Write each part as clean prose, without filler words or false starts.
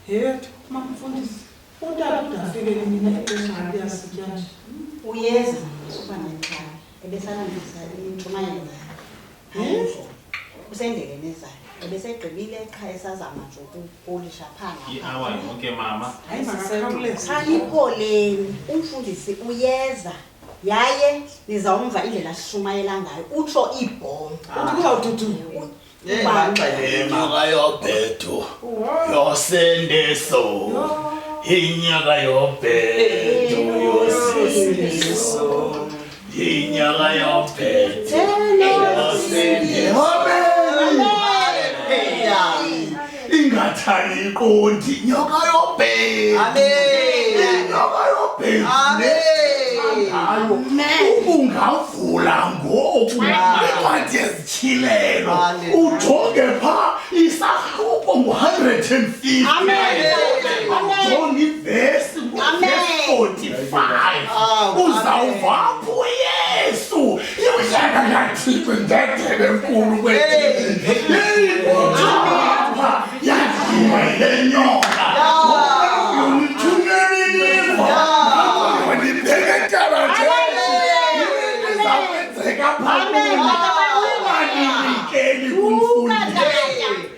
Yethu mfundisi. Untata udafike mina encwadi yasityanje. Uyeza uba nekhaya ebesanandisa intshumayelo yakhe. Usendleleni ezayo. Ebesegqibile ekhaya esazama nje ukupolisha phanga. I-hour yonke mama. Hayi makakhawuleze. Kanipholeni umfundisi uyeza. Yaye nizawumva indlela asishumayela ngayo. Utsho ibhongo. Uthi kuzawuthuthu. Inyaka yobhedu yosendeso. Inyaka yobhedu yosendeso. Inyaka yobhedu yosendeso. Ingathani iqondi inyaka yobhedu. Inyaka yobhedu. Ungavula ngoku incwadi ezitshilelo ujonge phaa isahluko ngo-150 ujonge ivesi ngo-45 uzawuvapho uyesu imhlaka kathixo ndedebe enkulu kwethiapha yadliwa yile nyoka yomthuneliniva wandibheketala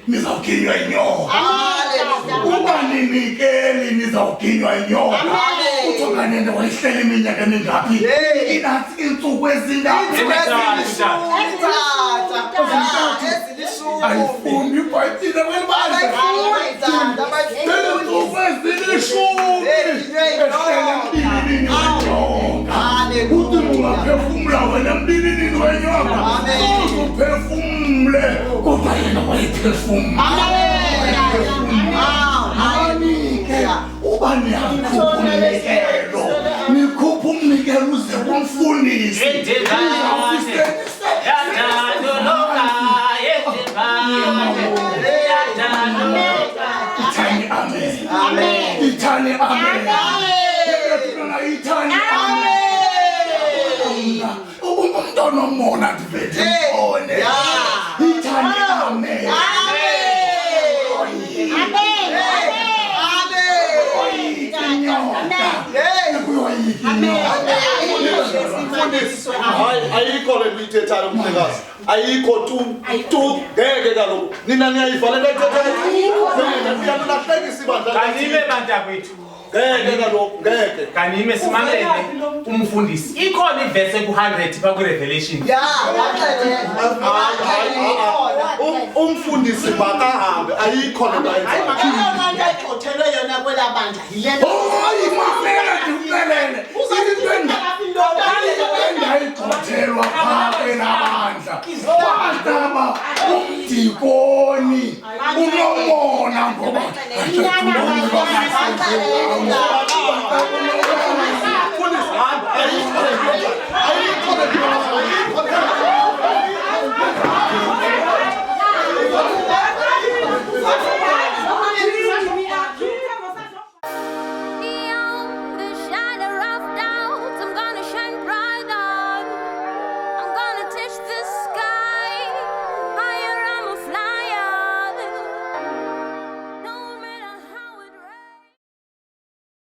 nizawuginywa inyoka. Ubaninikeli nizawuginywa inyoka. Uthokanene wayihleli iminyaka emingaphi? Inansi iintsuku ezindaphi? Ayifuni ibhayibhile welibandla. Iintsuku ezilishumi ehlele embilini wenyoka. Uthi ungaphefumla wena embilini wenyoka. Uzuphefumle kodwa yena wayiphefumla. Uba niyakhupha umnikelo, nikhupha umnikelo uze kumfundisi. Ithani amen. Ithani amen. Umntwana omona ndivete mbone. Ithani amen. Ayikho le mithethayo mhlekazi. Ayikho tu ngeke kaloku. Nina niyayivala le mithethayo. Niyalahlekisa ibandla. Kanime bantakwethu. Ngeke kaloku ngeke. Kanime simamele umfundisi. Ikhona ivesi ku-100 pha ku-Revelation. Umfundisi makahambe ayikho le nto ayenzayo. Ayikho yona kwela bandla yile Ngayigxothelwa phaa kwelabandla wazaba umdikoni unomona ngoba